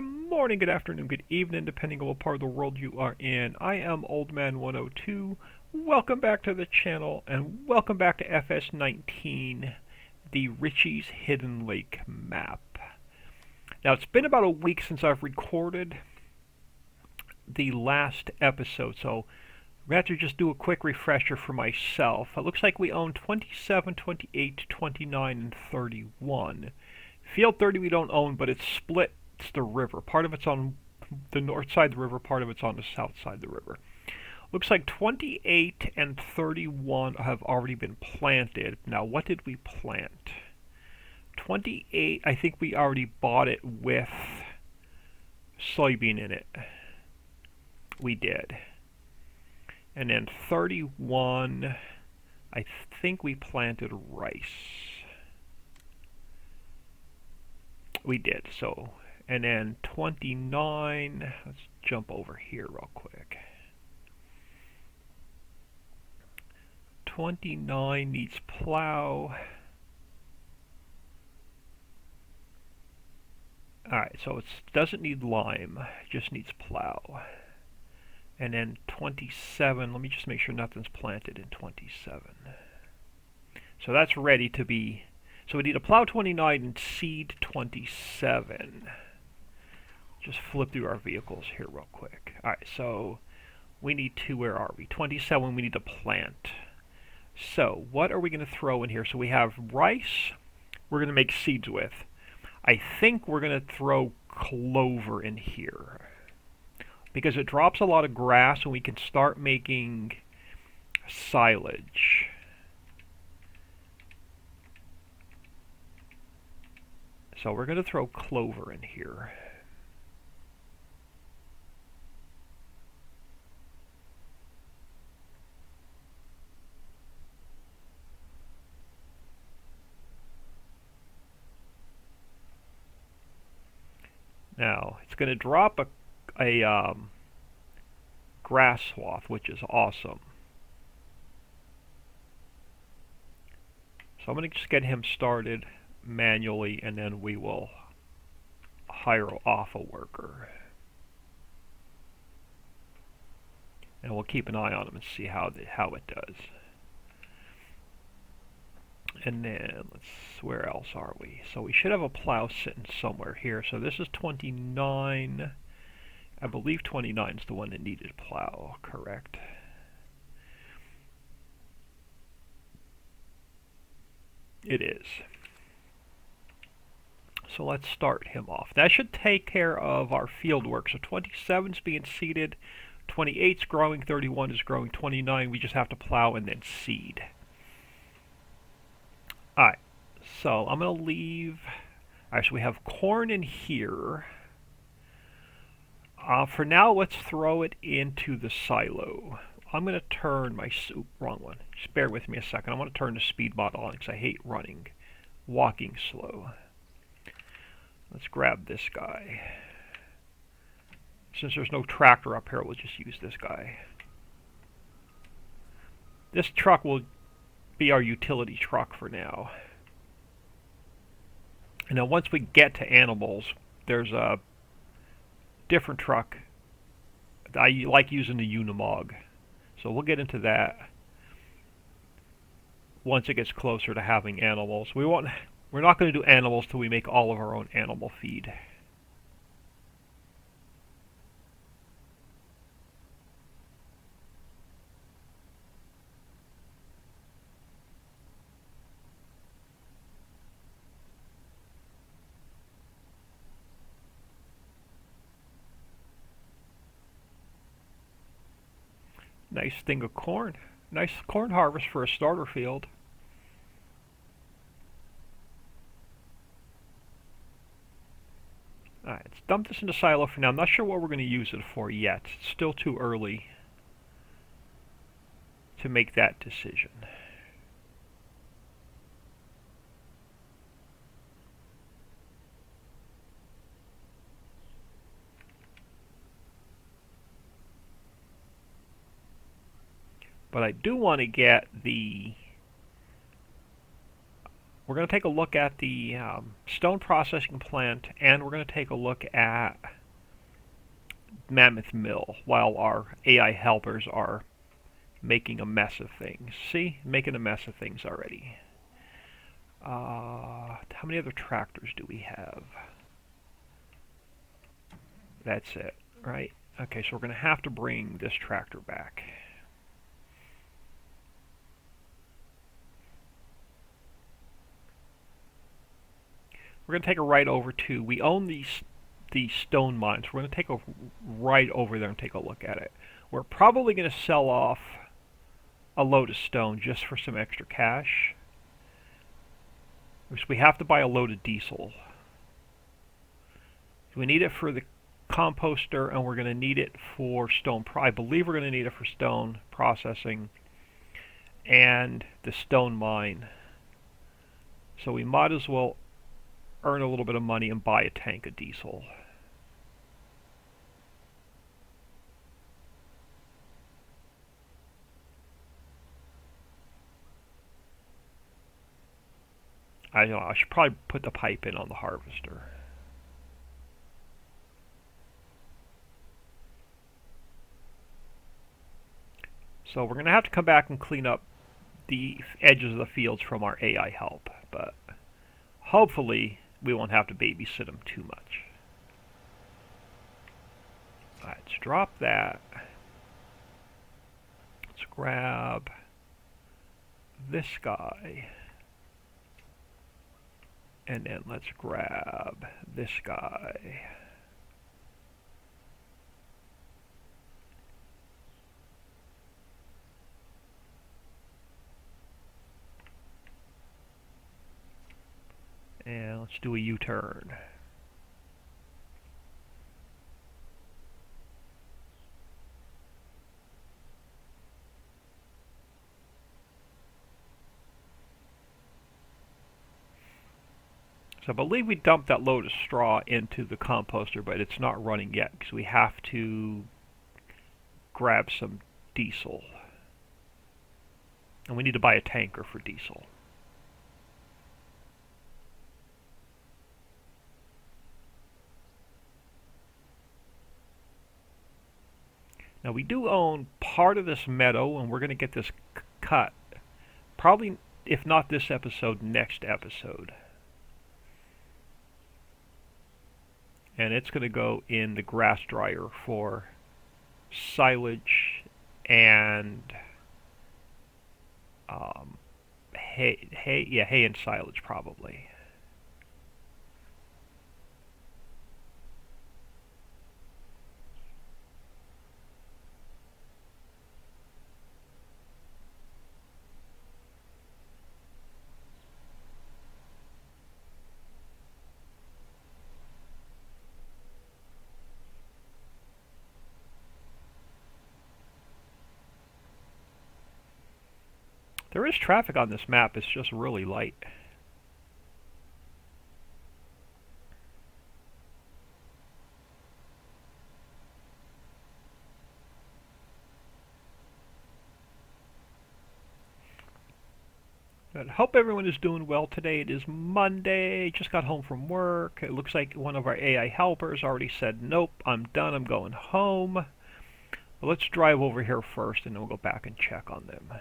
good morning, good afternoon, good evening, depending on what part of the world you are in. I am Old Man 102. Welcome back to the channel, and welcome back to FS19, the Ricci's Hidden Lake map. Now, it's been about a week since I've recorded the last episode, so we have to just do a quick refresher for myself. It looks like we own 27, 28, 29, and 31. Field 30 we don't own, but it's split. It's the river. Part of it's on the north side of the river, part of it's on the south side of the river. Looks like 28 and 31 have already been planted. Now, what did we plant? 28, I think we already bought it with soybean in it. We did. And then 31, I think we planted rice. We did, so, and then 29, let's jump over here real quick. 29 needs plow. Alright, so it doesn't need lime, it just needs plow. And then 27, let me just make sure nothing's planted in 27. So that's ready to be. So we need a plow 29 and seed 27. Just flip through our vehicles here real quick. Alright, so we need to, where are we? 27, we need to plant. So what are we going to throw in here? So we have rice we're going to make seeds with. I think we're going to throw clover in here, because it drops a lot of grass and we can start making silage. So we're going to throw clover in here. Now, it's going to drop a grass swath, which is awesome. So I'm going to just get him started manually, and then we will hire off a worker. And we'll keep an eye on him and see how it does. And then, where else are we? So we should have a plow sitting somewhere here. So this is 29. I believe 29 is the one that needed plow, correct? It is. So let's start him off. That should take care of our field work. So 27 is being seeded, 28 is growing, 31 is growing, 29 we just have to plow and then seed. Alright, so I'm going to leave. Alright, so we have corn in here. For now, let's throw it into the silo. I'm going to turn my, wrong one. Just bear with me a second. I want to turn the speed mod on because I hate running, walking slow. Let's grab this guy. Since there's no tractor up here, we'll just use this guy. This truck will be our utility truck for now. And now once we get to animals, there's a different truck. I like using the Unimog. So we'll get into that once it gets closer to having animals. We're not going to do animals till we make all of our own animal feed. Nice thing of corn. Nice corn harvest for a starter field. Alright, let's dump this into silo for now. I'm not sure what we're going to use it for yet. It's still too early to make that decision. But I do want to get the... we're going to take a look at the stone processing plant, and we're going to take a look at Mammoth Mill while our AI helpers are making a mess of things. See? Making a mess of things already. How many other tractors do we have? That's it, right? Okay, so we're going to have to bring this tractor back. We're going to take a ride over to, we own these stone mines. We're going to take a ride over there and take a look at it. We're probably going to sell off a load of stone just for some extra cash. Because we have to buy a load of diesel. We need it for the composter, and we're going to need it for stone. I believe we're going to need it for stone processing and the stone mine. So we might as well earn a little bit of money and buy a tank of diesel. I know I should probably put the pipe in on the harvester. So we're going to have to come back and clean up the edges of the fields from our AI help, but hopefully we won't have to babysit them too much. Let's drop that. Let's grab this guy. And then let's grab this guy. And let's do a U-turn. So I believe we dumped that load of straw into the composter, but it's not running yet because we have to grab some diesel. And we need to buy a tanker for diesel. Now we do own part of this meadow, and we're going to get this cut. Probably, if not this episode, next episode. And it's going to go in the grass dryer for silage and hay and silage probably. There is traffic on this map, it's just really light. But I hope everyone is doing well today. It is Monday, just got home from work. It looks like one of our AI helpers already said, nope, I'm done, I'm going home. But let's drive over here first and then we'll go back and check on them.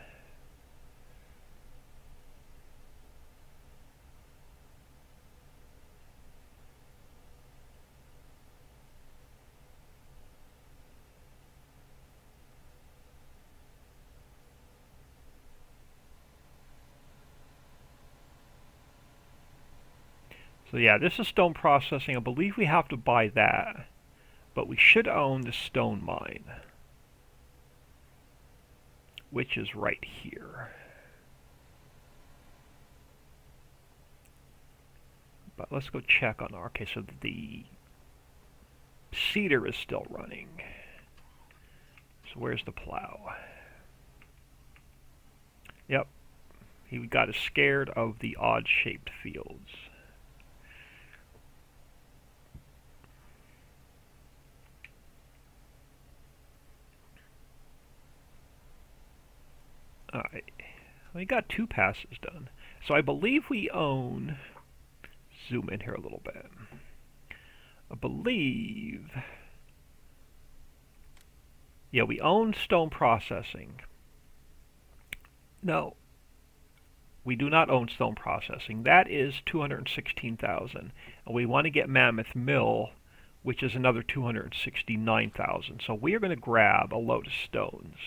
So yeah, this is stone processing. I believe we have to buy that, but we should own the stone mine, which is right here. But let's go check on our, okay, so the seeder is still running. So where's the plow? Yep, he got us scared of the odd-shaped fields. Alright, we got 2 passes done. So I believe we own, zoom in here a little bit. I believe, yeah, we own stone processing. No, we do not own stone processing. That is 216,000, and we want to get Mammoth Mill, which is another 269,000. So we are going to grab a load of stones,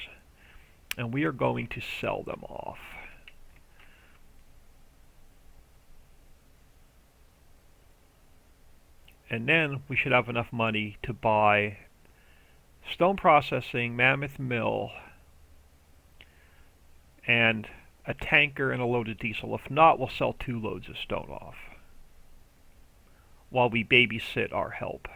and we are going to sell them off. And then we should have enough money to buy stone processing, Mammoth Mill, and a tanker and a load of diesel. If not, we'll sell 2 loads of stone off while we babysit our help.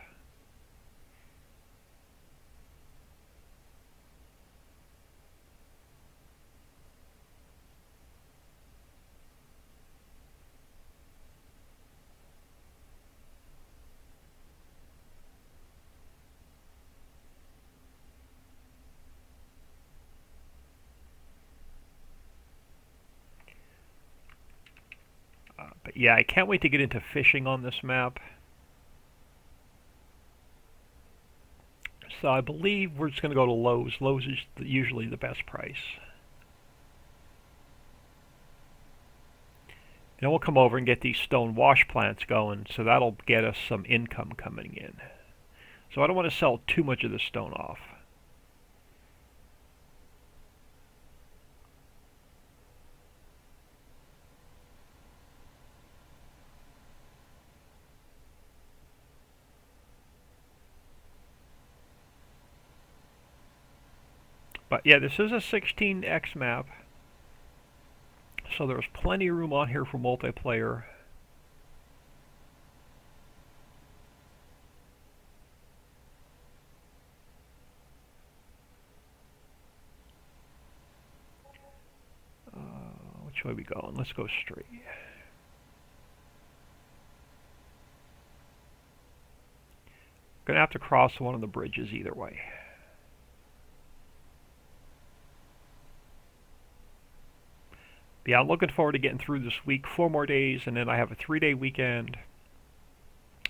But yeah, I can't wait to get into fishing on this map. So I believe we're just going to go to Lowe's. Lowe's is usually the best price. And we'll come over and get these stone wash plants going, so that'll get us some income coming in. So I don't want to sell too much of the stone off. But yeah, this is a 16x map, so there's plenty of room on here for multiplayer. Which way are we going? Let's go straight. Gonna have to cross one of the bridges either way. Yeah, I'm looking forward to getting through this week. 4 more days, and then I have a 3-day weekend.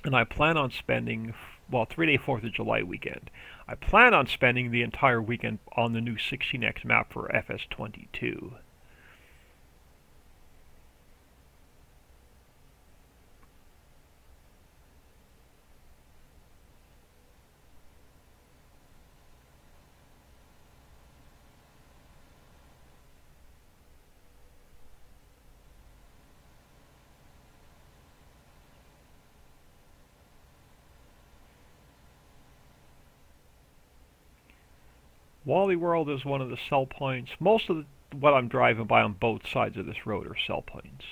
And I plan on spending, well, 3-day 4th of July weekend. I plan on spending the entire weekend on the new 16x map for FS22. Wally World is one of the sell points. Most of what I'm driving by on both sides of this road are sell points.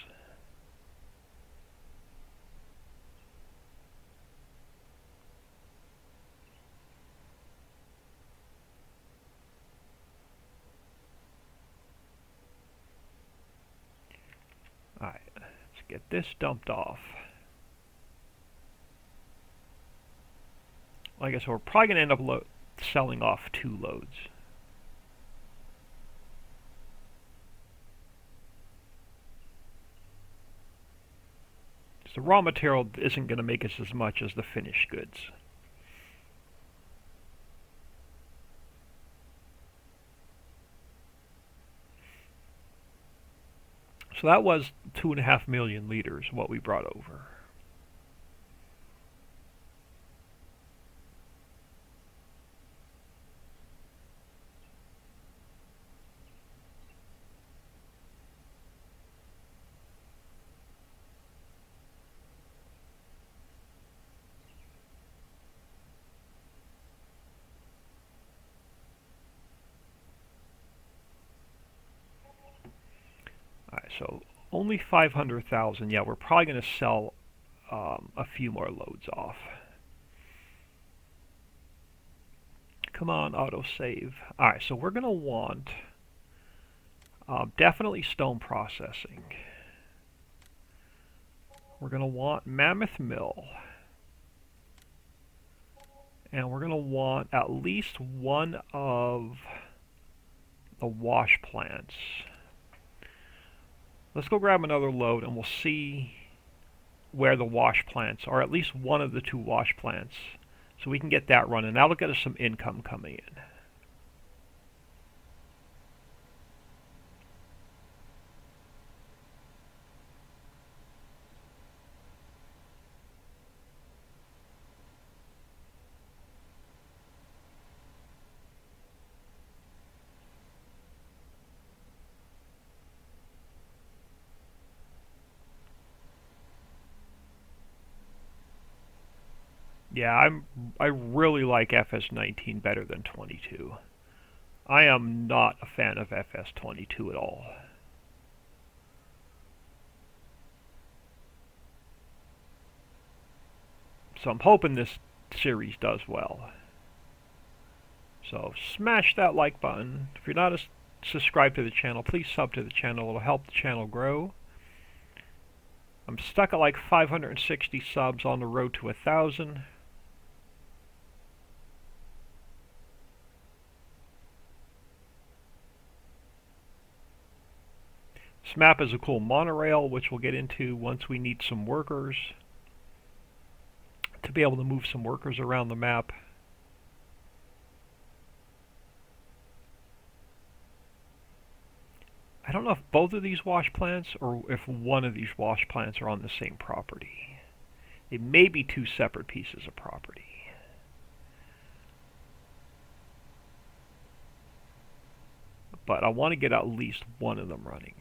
Alright, let's get this dumped off. I guess we're probably going to end up selling off 2 loads. The raw material isn't going to make us as much as the finished goods. So that was 2.5 million liters, what we brought over. Alright, so only 500,000. Yeah, we're probably going to sell a few more loads off. Come on, autosave. Alright, so we're going to want definitely stone processing. We're going to want Mammoth Mill. And we're going to want at least one of the wash plants. Let's go grab another load and we'll see where the wash plants are, at least one of the two wash plants, so we can get that running. That'll get us some income coming in. Yeah, I really like FS19 better than 22. I am not a fan of FS22 at all. So I'm hoping this series does well. So smash that like button. If you're not subscribed to the channel, please sub to the channel. It'll help the channel grow. I'm stuck at like 560 subs on the road to 1,000. This map is a cool monorail, which we'll get into once we need some workers to be able to move some workers around the map. I don't know if both of these wash plants or if one of these wash plants are on the same property. They may be two separate pieces of property. But I want to get at least one of them running.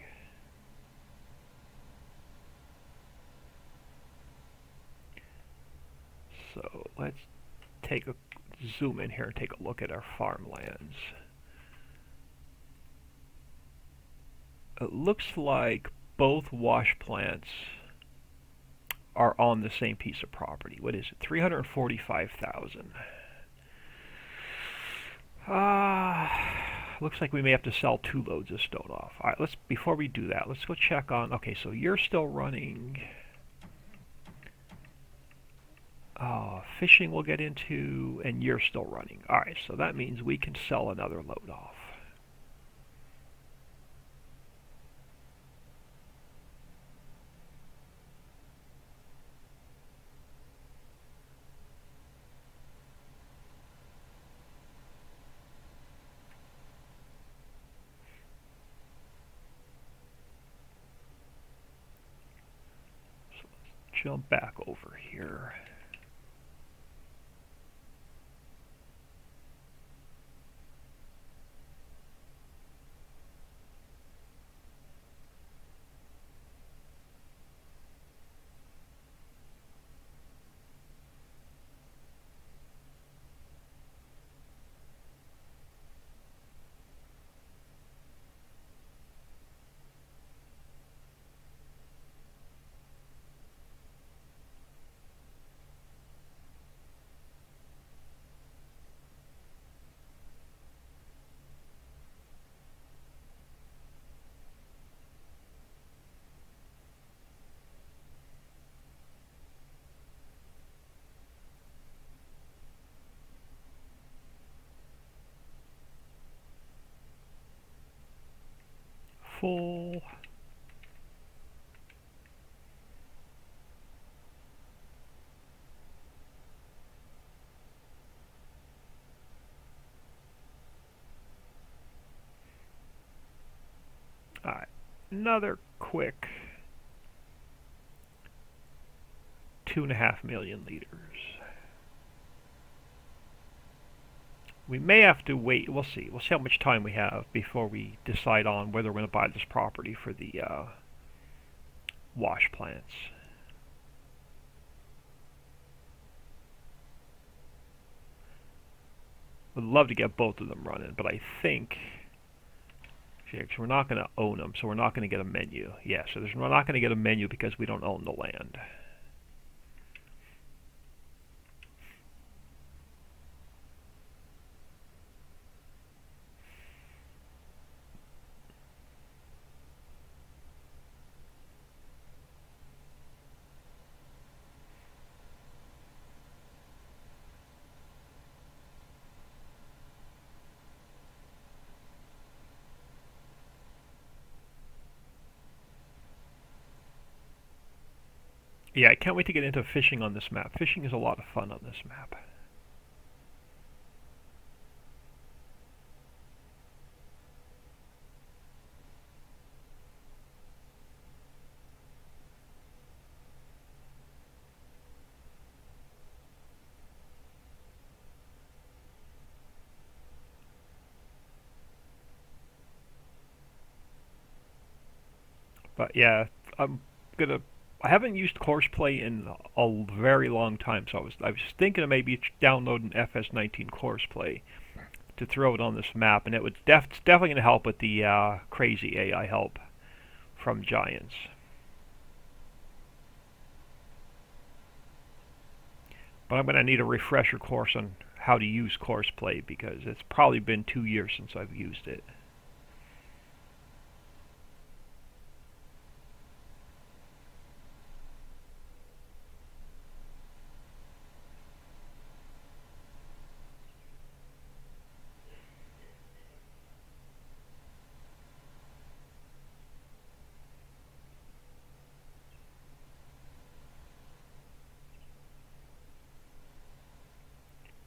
So let's zoom in here and take a look at our farmlands. It looks like both wash plants are on the same piece of property. What is it? 345,000. Looks like we may have to sell 2 loads of stone off. All right, before we do that, let's go check on. Okay, so you're still running. Fishing we'll get into, and you're still running. All right, so that means we can sell another load off. So let's jump back over here. Full. Alright, another quick 2.5 million liters. We may have to wait. We'll see. We'll see how much time we have before we decide on whether we're going to buy this property for the wash plants. Would love to get both of them running, but I think we're not going to own them, so we're not going to get a menu. Yeah, so we're not going to get a menu because we don't own the land. Yeah, I can't wait to get into fishing on this map. Fishing is a lot of fun on this map. But yeah, I'm gonna. I haven't used Courseplay in a very long time, so I was thinking of maybe downloading FS19 Courseplay to throw it on this map, and it's definitely gonna help with the crazy AI help from Giants. But I'm gonna need a refresher course on how to use Courseplay because it's probably been 2 years since I've used it.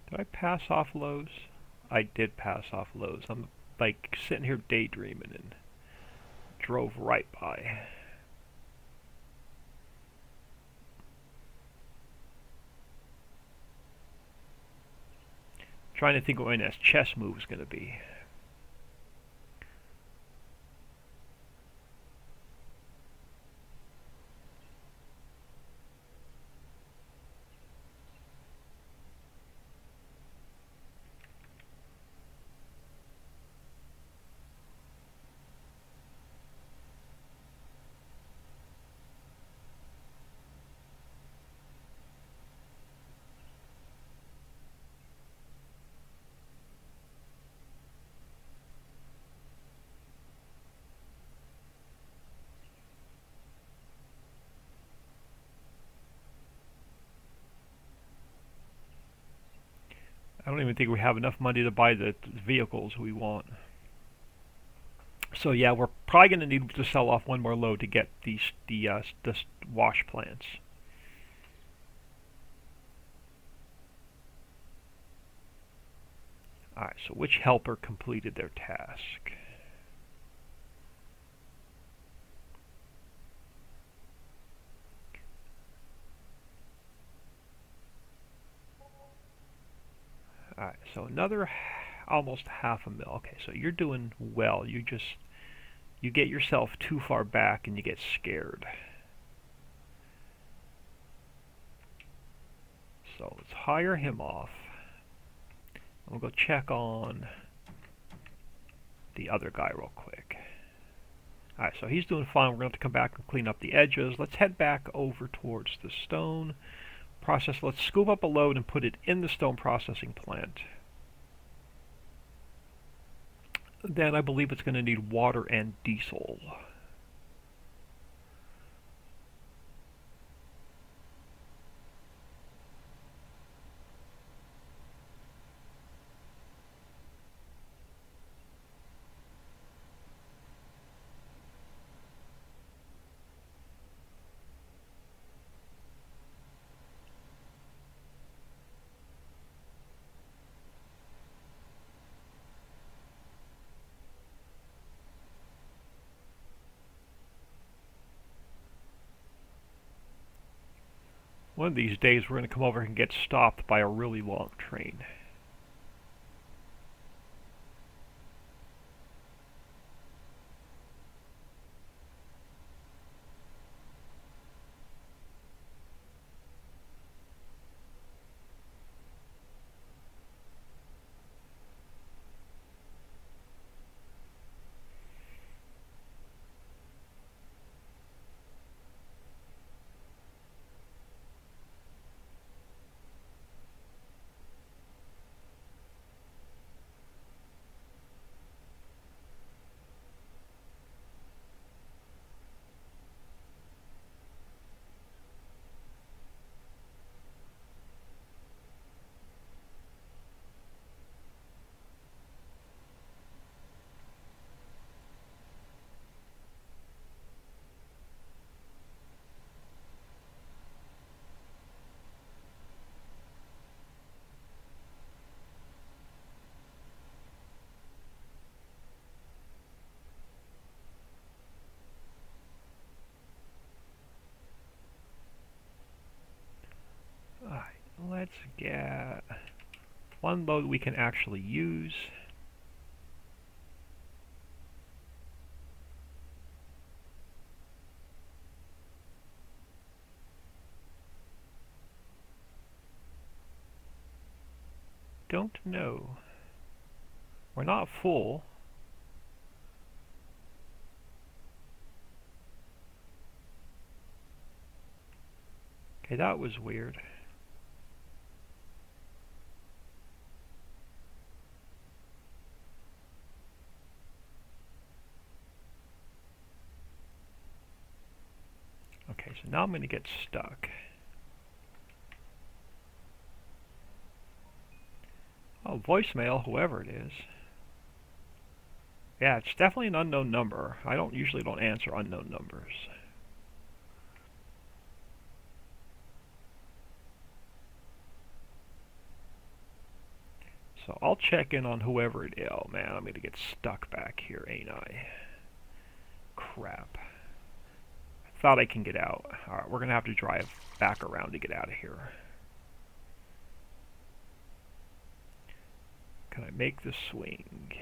Did I pass off Lowe's? I did pass off Lowe's. I'm like sitting here daydreaming and drove right by. Trying to think what my next chess move is going to be. I don't even think we have enough money to buy the vehicles we want. So yeah, we're probably going to need to sell off one more load to get the wash plants. Alright, so which helper completed their task? Alright, so another almost half a mil. Okay, so you're doing well. You get yourself too far back and you get scared. So let's hire him off. We'll go check on the other guy real quick. Alright, so he's doing fine. We're going to have to come back and clean up the edges. Let's head back over towards the stone process. Let's scoop up a load and put it in the stone processing plant. Then I believe it's going to need water and diesel. One of these days we're going to come over and get stopped by a really long train. let's get one load we can actually use. Don't know. We're not full. Okay, that was weird. Okay, so now I'm going to get stuck. Oh, voicemail, whoever it is. Yeah, it's definitely an unknown number. I usually don't answer unknown numbers. So I'll check in on whoever it is. Oh man, I'm going to get stuck back here, ain't I? Crap. I thought I can get out. Alright, we're going to have to drive back around to get out of here. Can I make the swing?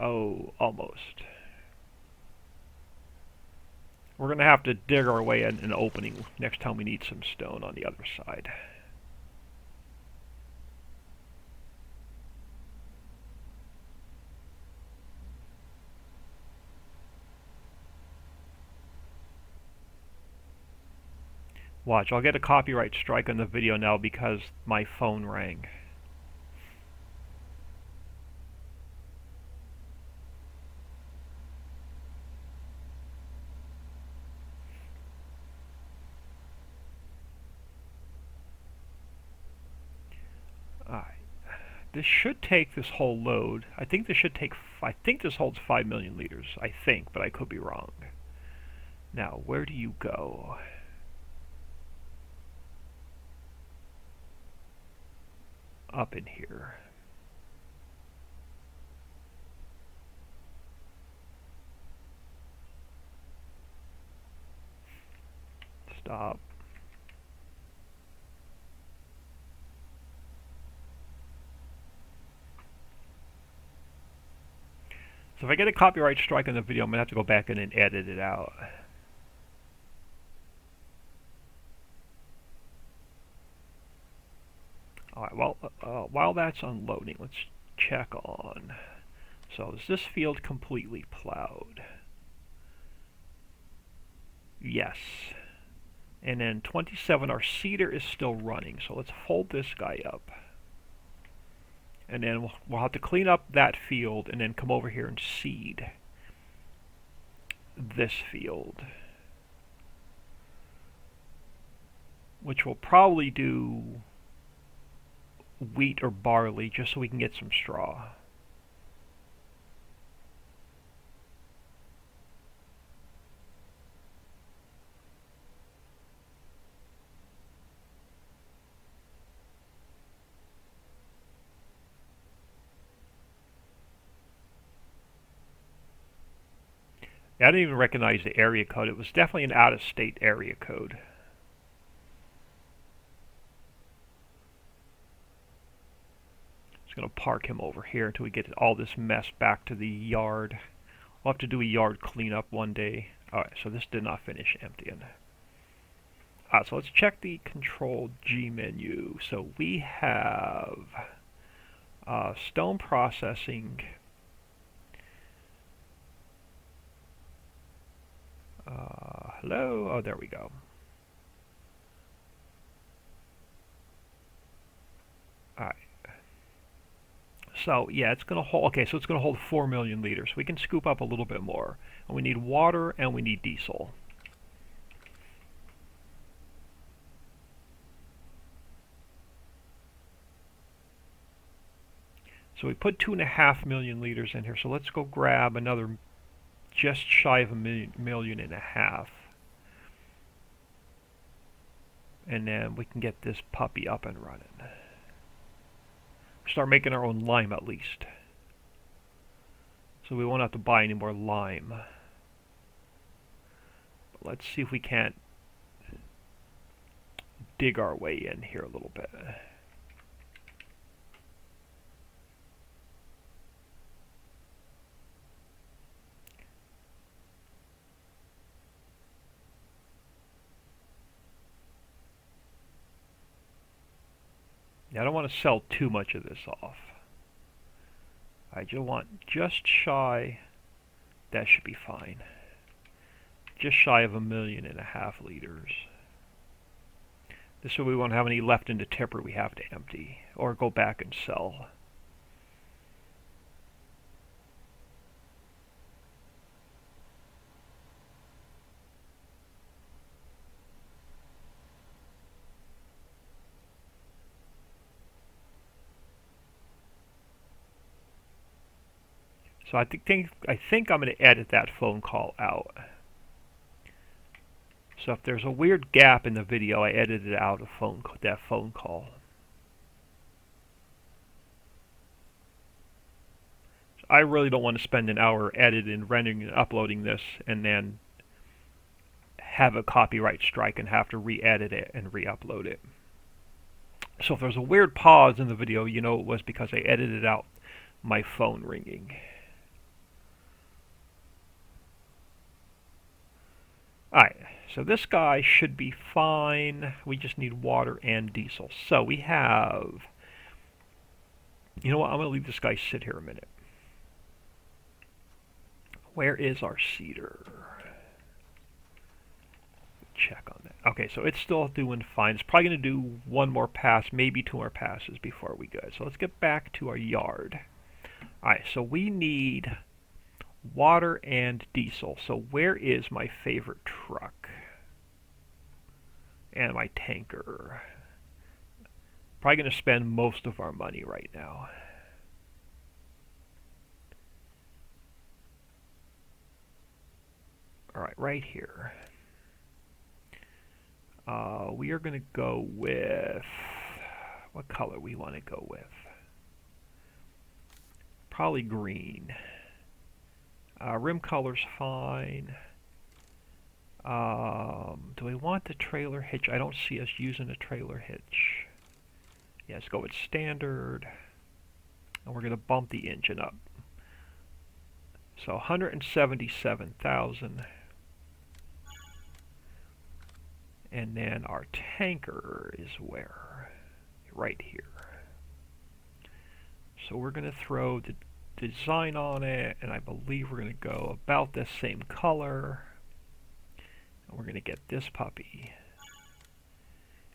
Oh, almost. We're going to have to dig our way in an opening next time we need some stone on the other side. Watch, I'll get a copyright strike on the video now because my phone rang. Alright. This should take this whole load. I think this holds 5 million liters. I think, but I could be wrong. Now, where do you go? Up in here. Stop. So if I get a copyright strike on the video, I'm going to have to go back in and edit it out. Alright, well, while that's unloading, let's check on. So is this field completely plowed? Yes. And then 27, our seeder is still running, so let's fold this guy up. And then we'll have to clean up that field and then come over here and seed this field. Which will probably do wheat or barley just so we can get some straw. I didn't even recognize the area code. It was definitely an out-of-state area code. Just going to park him over here until we get all this mess back to the yard. We'll have to do a yard cleanup one day. Alright, so this did not finish emptying. So let's check the Control G menu. So we have stone processing. Hello? Oh, there we go. Alright. So, yeah, it's going to hold, okay, so it's going to hold 4 million liters. We can scoop up a little bit more. And we need water and we need diesel. So we put 2.5 million liters in here. So let's go grab another just shy of 1.5 million. And then we can get this puppy up and running. Start making our own lime at least. So we won't have to buy any more lime. But let's see if we can't dig our way in here a little bit. Now, I don't want to sell too much of this off. I just want just shy, that should be fine. Just shy of 1.5 million liters. This way we won't have any left in the tipper we have to empty or go back and sell. So I think I'm going to edit that phone call out. So if there's a weird gap in the video, I edited out that phone call. So I really don't want to spend an hour editing, rendering, and uploading this, and then have a copyright strike and have to re-edit it and re-upload it. So if there's a weird pause in the video, you know it was because I edited out my phone ringing. Alright, so this guy should be fine. We just need water and diesel. So we have... You know what? I'm going to leave this guy sit here a minute. Where is our cedar? Check on that. Okay, so it's still doing fine. It's probably going to do one more pass, maybe 2 more passes before we go. So let's get back to our yard. Alright, so we need water and diesel. So where is my favorite truck? And my tanker. Probably going to spend most of our money right now. Alright, right here. We are going to go with... What color we want to go with? Probably green. Rim color's fine. Do we want the trailer hitch? I don't see us using a trailer hitch. Yeah, let's go with standard. And we're going to bump the engine up. So 177,000. And then our tanker is where? Right here. So we're going to throw the design on it, and I believe we're going to go about the same color. And we're going to get this puppy.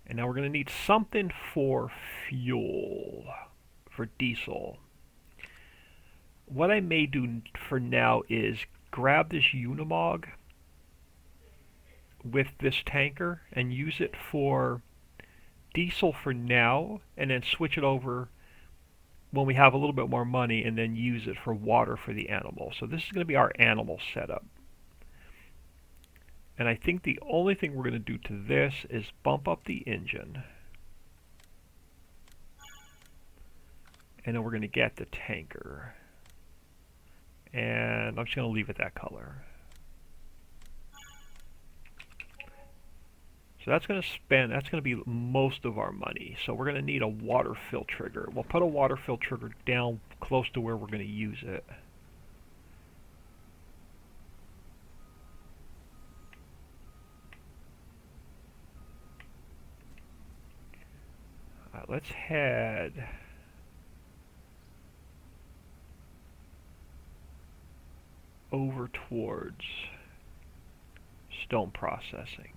And now we're going to need something for fuel, for diesel. What I may do for now is grab this Unimog with this tanker and use it for diesel for now, and then switch it over when we have a little bit more money, and then use it for water for the animal. So this is going to be our animal setup. And I think the only thing we're going to do to this is bump up the engine. And then we're going to get the tanker. And I'm just going to leave it that color. So that's going to be most of our money. So we're going to need a water fill trigger. We'll put a water fill trigger down close to where we're going to use it. All right, let's head over towards stone processing.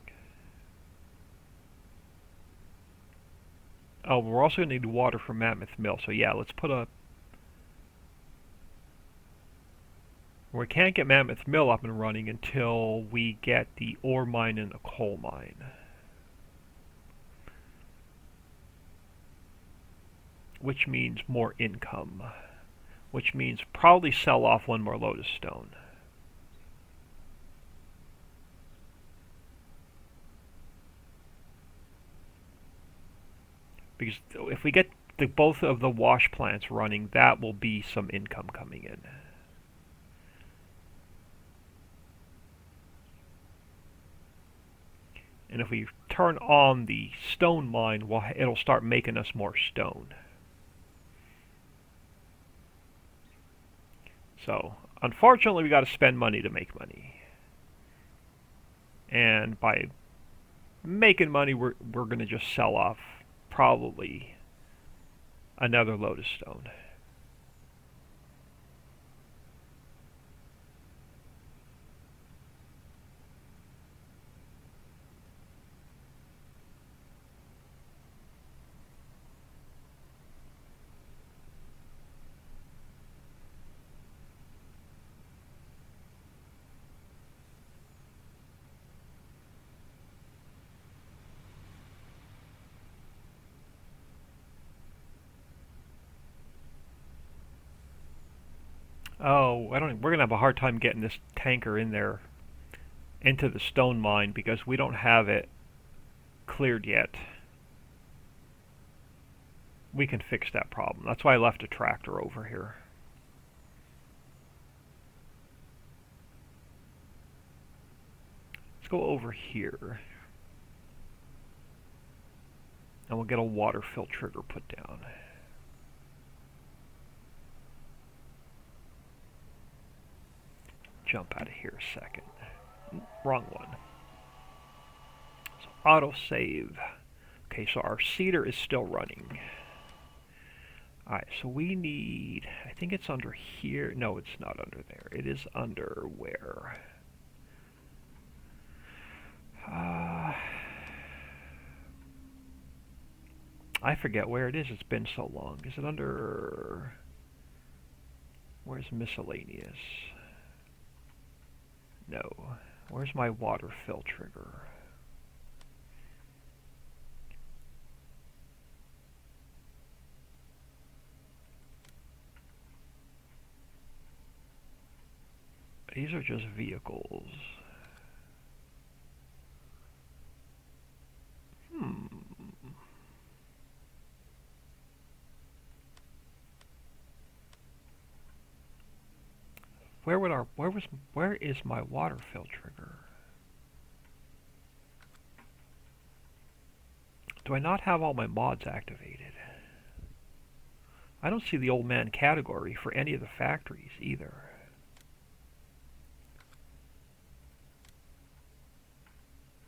Oh, we're also going to need water for Mammoth Mill. So yeah, let's put a... We can't get Mammoth Mill up and running until we get the ore mine and the coal mine. Which means more income. Which means probably sell off one more load of stone. Because if we get both of the wash plants running, that will be some income coming in. And if we turn on the stone mine, well, it'll start making us more stone. So, unfortunately, we got to spend money to make money. And by making money, we're going to just sell off probably another load of stone. Oh, we're gonna have a hard time getting this tanker in there into the stone mine because we don't have it cleared yet. We can fix that problem. That's why I left a tractor over here. Let's go over here. And we'll get a water fill trigger put down. Jump out of here a second. Wrong one. So auto save. Okay, so our seeder is still running. Alright, so we need, I think it's under here. No, it's not under there. It is under where? I forget where it is. It's been so long. Is it under... Where's miscellaneous? No. Where's my water fill trigger? These are just vehicles. Where is my water fill trigger? Do I not have all my mods activated? I don't see the old man category for any of the factories either.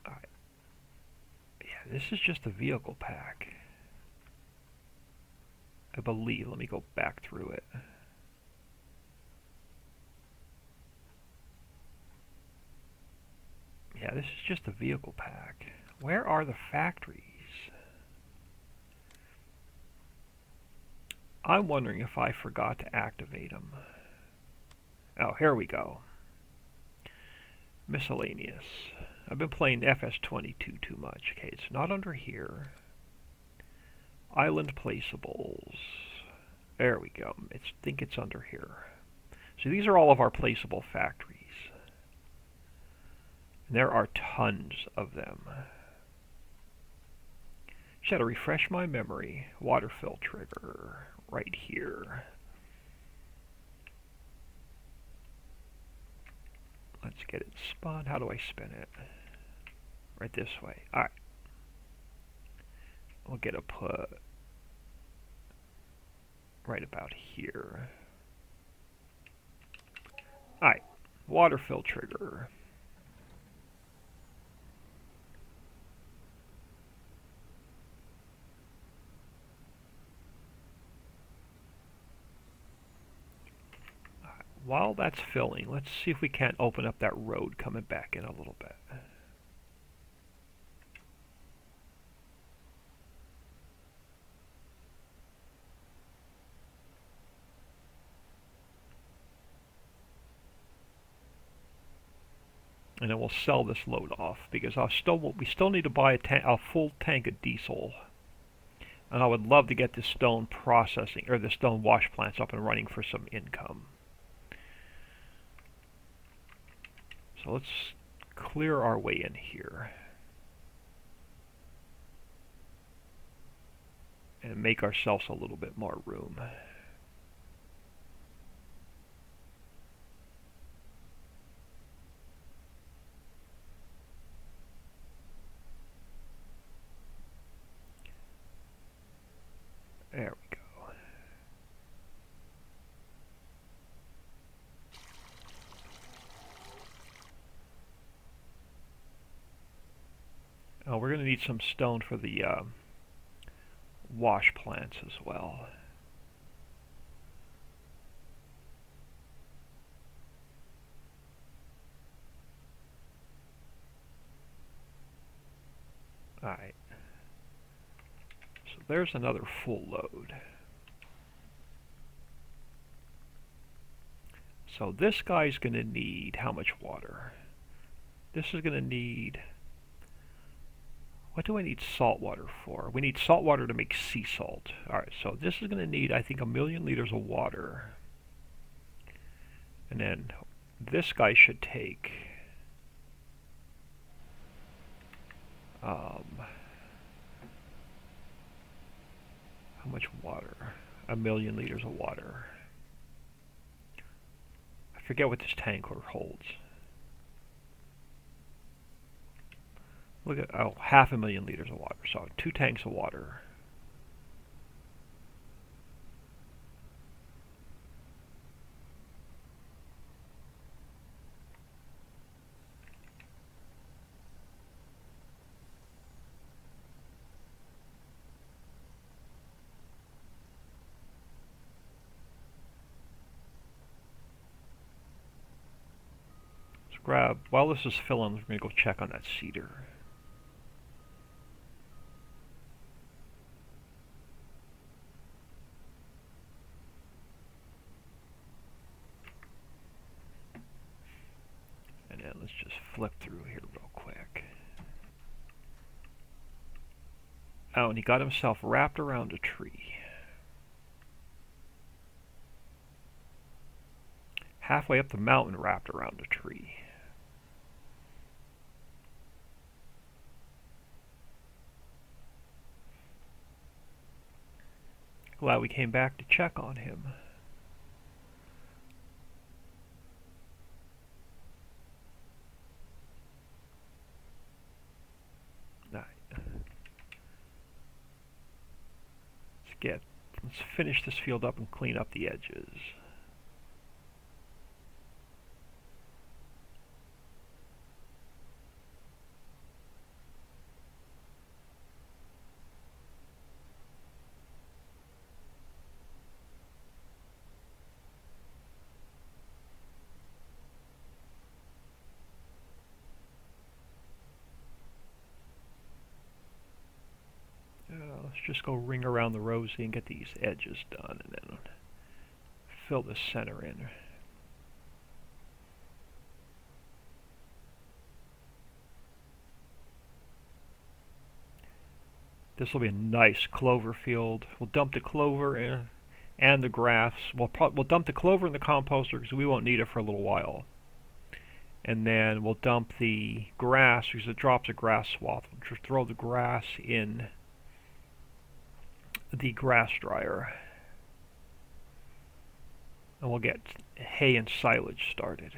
Alright. Yeah, this is just a vehicle pack. I believe. Let me go back through it. Yeah, this is just a vehicle pack. Where are the factories? I'm wondering if I forgot to activate them. Oh, here we go. Miscellaneous. I've been playing FS19 too much. Okay, it's not under here. Island placeables. There we go. I think it's under here. So these are all of our placeable factories. And there are tons of them. Just had to refresh my memory. Water fill trigger right here. Let's get it spun. How do I spin it? Right this way. Alright. We'll get a put right about here. Alright. Water fill trigger. While that's filling, let's see if we can't open up that road coming back in a little bit. And then we'll sell this load off because we still need to buy a full tank of diesel. And I would love to get this stone processing or the stone wash plants up and running for some income. So let's clear our way in here and make ourselves a little bit more room. We're going to need some stone for the wash plants as well. Alright. So there's another full load. So this guy's going to need how much water? This is going to need... What do I need salt water for? We need salt water to make sea salt. Alright, so this is going to need, I think, 1,000,000 liters of water. And then this guy should take... how much water? 1,000,000 liters of water. I forget what this tanker holds. Look at, oh, 500,000 liters of water. So 2 tanks of water. Let's grab, while this is filling, we're going to go check on that cedar. And then let's just flip through here real quick. Oh, and he got himself wrapped around a tree. Halfway up the mountain wrapped around a tree. Glad we came back to check on him. Let's finish this field up and clean up the edges. Let's just go ring around the rosy and get these edges done, and then fill the center in. This will be a nice clover field. We'll dump the clover and the grass. We'll dump the clover in the composter because we won't need it for a little while. And then we'll dump the grass because it drops a grass swath. We'll just throw the grass in the grass dryer, and we'll get hay and silage started.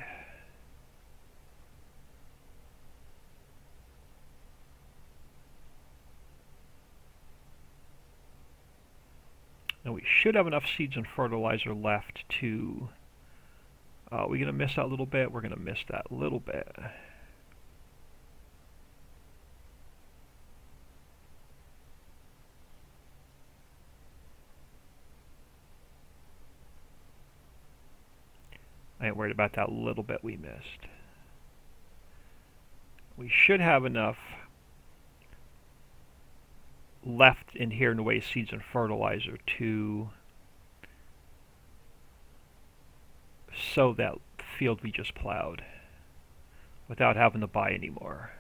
And we should have enough seeds and fertilizer left to... we're going to miss that a little bit. We're going to miss that little bit. I ain't worried about that little bit we missed. We should have enough left in here in the way of seeds and fertilizer to sow that field we just plowed without having to buy any more.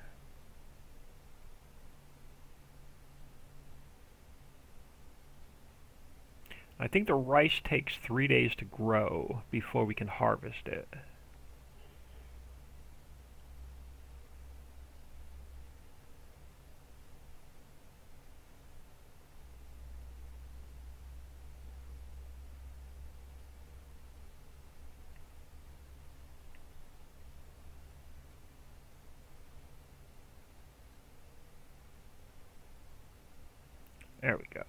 I think the rice takes 3 days to grow before we can harvest it. There we go.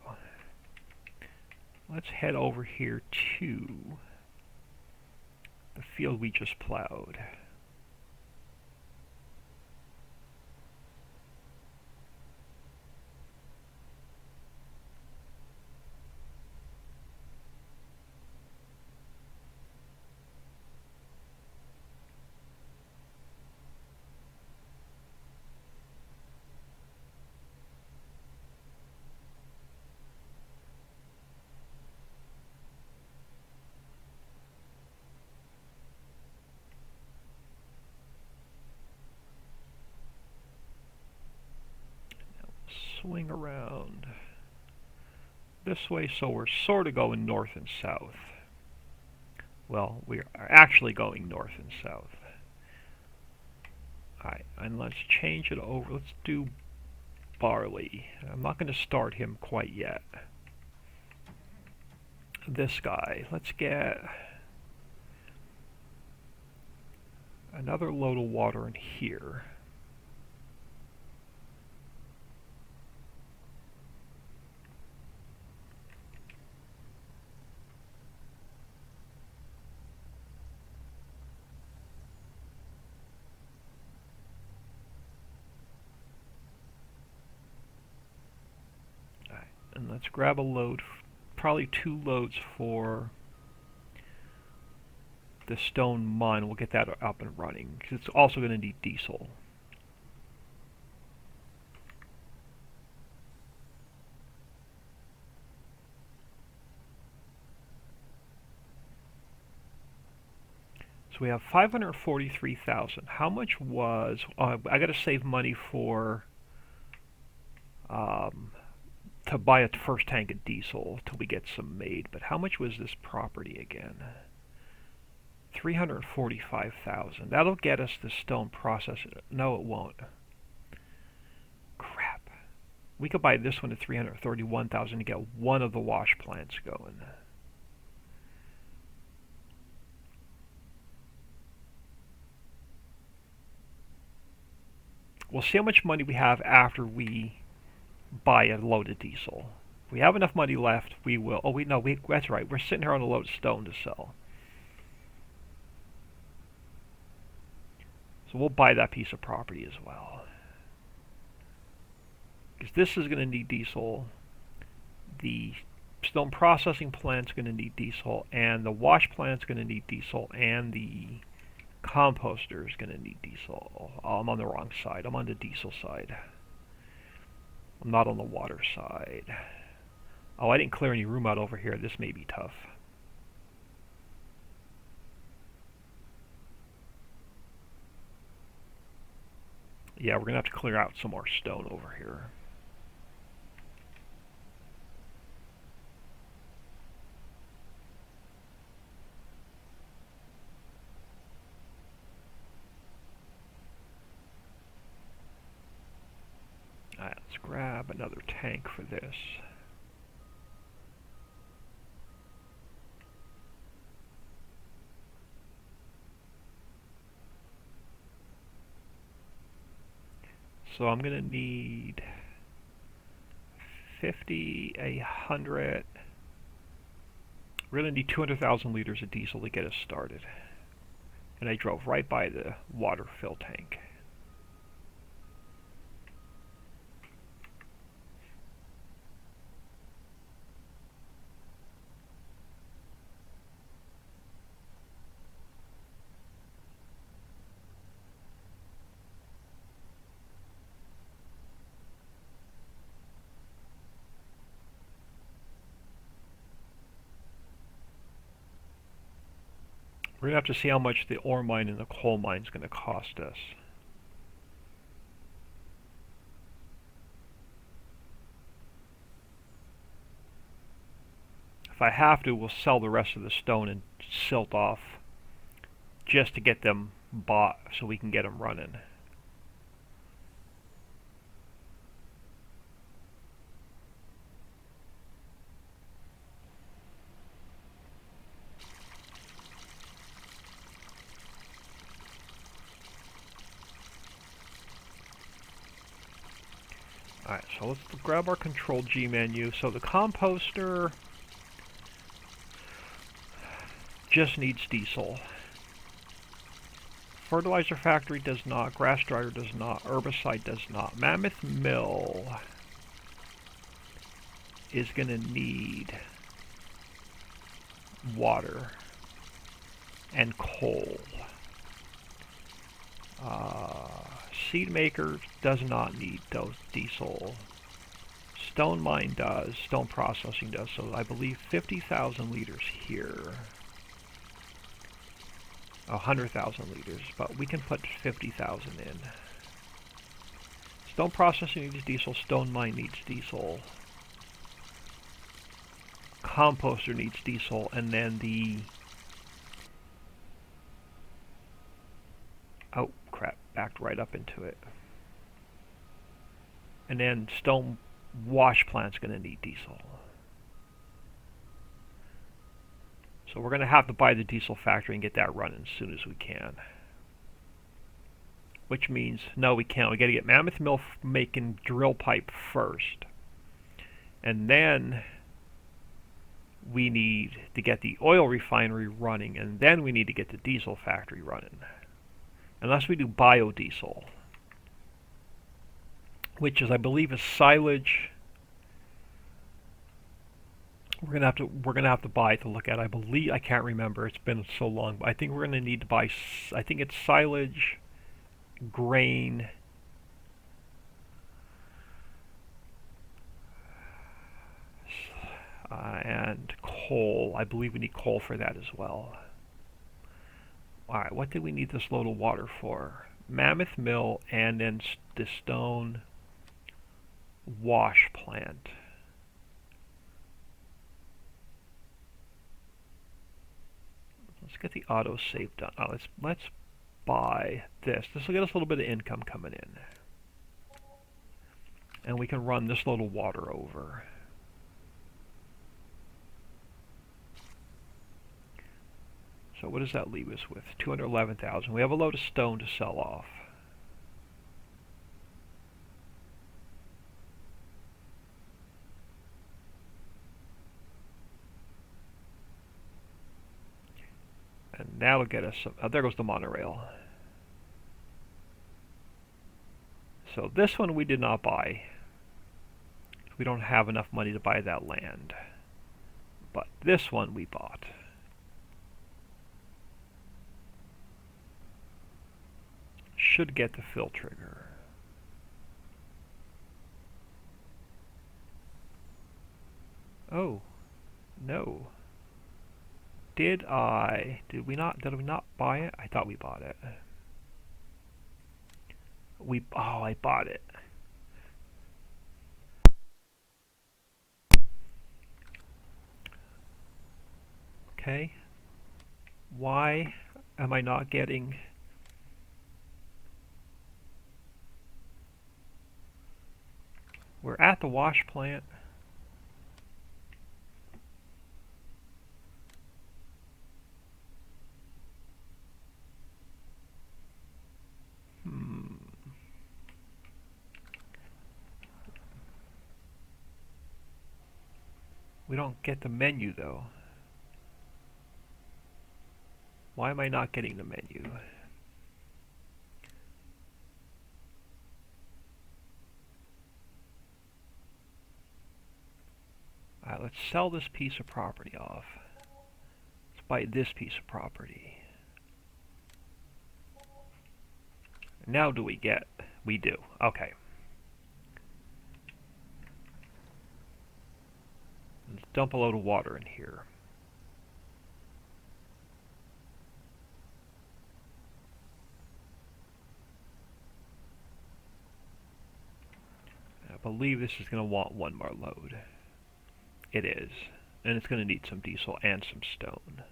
Let's head over here to the field we just plowed. swing around this way, so we're sort of going north and south. Well, we are actually going north and south. Alright, and let's change it over. Let's do barley. I'm not going to start him quite yet. This guy, let's get another load of water in here. And let's grab a load, probably 2 loads for the stone mine. We'll get that up and running, because it's also going to need diesel. So we have 543,000. How much was... I got to save money for... to buy a first tank of diesel till we get some made. But how much was this property again? 345,000. That'll get us the stone processor. No, it won't. Crap. We could buy this one at 331,000 to get one of the wash plants going. We'll see how much money we have after we buy a load of diesel. If we have enough money left, we will. Oh, that's right. We're sitting here on a load of stone to sell. So we'll buy that piece of property as well. Because this is going to need diesel. The stone processing plant's going to need diesel, and the wash plant's going to need diesel, and the composter is going to need diesel. Oh, I'm on the wrong side. I'm on the diesel side. I'm not on the water side. Oh, I didn't clear any room out over here. This may be tough. Yeah, we're going to have to clear out some more stone over here. Alright, let's grab another tank for this. So I'm going to need 50, 100. We're going to need 200,000 liters of diesel to get us started. And I drove right by the water fill tank. We're going to have to see how much the ore mine and the coal mine is going to cost us. If I have to, we'll sell the rest of the stone and silt off just to get them bought so we can get them running. Alright, so let's grab our Control G menu. So the composter just needs diesel. Fertilizer factory does not. Grass dryer does not. Herbicide does not. Mammoth mill is going to need water and coal. Seed maker does not need those diesel. Stone mine does. Stone processing does. So I believe 50,000 liters here. 100,000 liters, but we can put 50,000 in. stone processing needs diesel, stone mine needs diesel, composter needs diesel, and then the... oh crap, backed right up into it. And then stone wash plant's going to need diesel. So we're going to have to buy the diesel factory and get that running as soon as we can. Which means, no we can't. We got to get Mammoth Mill making drill pipe first. And then we need to get the oil refinery running, and then we need to get the diesel factory running. Unless we do biodiesel, which is, I believe, is silage. We're gonna have to buy it to look at. I believe, I can't remember. It's been so long, but I think we're gonna need to buy. I think it's silage, grain, and coal. I believe we need coal for that as well. All right, what did we need this load of water for? Mammoth Mill and then the stone wash plant. Let's get the auto save done. Oh, let's buy this. This will get us a little bit of income coming in, and we can run this little water over. So what does that leave us with? 211,000. We have a load of stone to sell off. And that'll get us some... oh, there goes the monorail. So this one we did not buy. We don't have enough money to buy that land. But this one we bought. Should get the fill trigger. Oh, no. Did we not buy it? I thought we bought it. I bought it. Okay. Why am I not getting... we're at the wash plant. We don't get the menu though. Why am I not getting the menu? Alright, let's sell this piece of property off. Let's buy this piece of property. Now do we get? We do. Okay. Let's dump a load of water in here. I believe this is going to want one more load. It is. And it's going to need some diesel and some stone.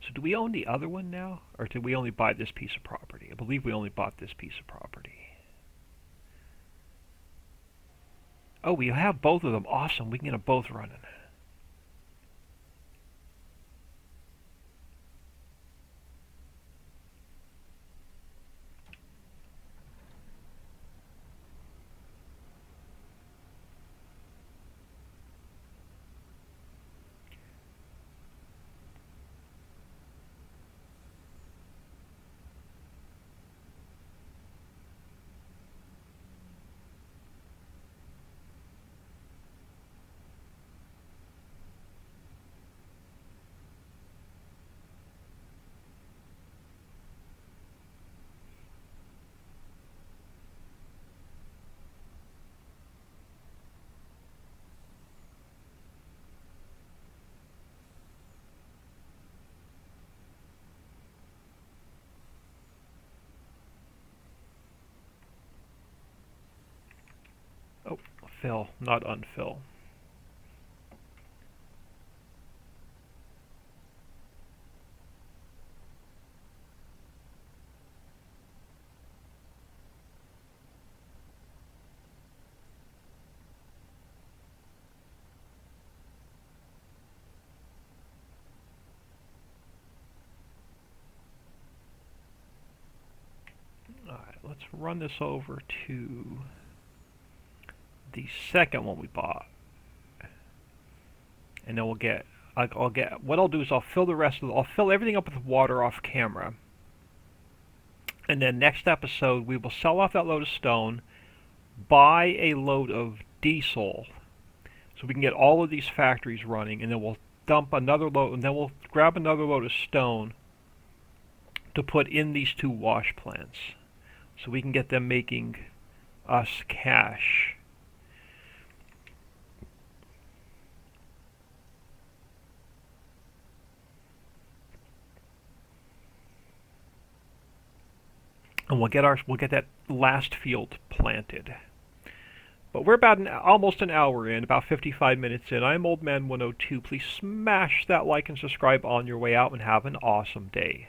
So do we own the other one now? Or did we only buy this piece of property? I believe we only bought this piece of property. Oh, we have both of them. Awesome. We can get them both running. fill, not unfill. Alright, let's run this over to the second one we bought. And then what I'll do is I'll fill everything up with water off camera. And then next episode we will sell off that load of stone, buy a load of diesel so we can get all of these factories running, and then we'll dump another load, and then we'll grab another load of stone to put in these 2 wash plants so we can get them making us cash. And we'll get that last field planted. But we're about almost an hour in, about 55 minutes in. I'm Old Man 102. Please smash that like and subscribe on your way out, and have an awesome day.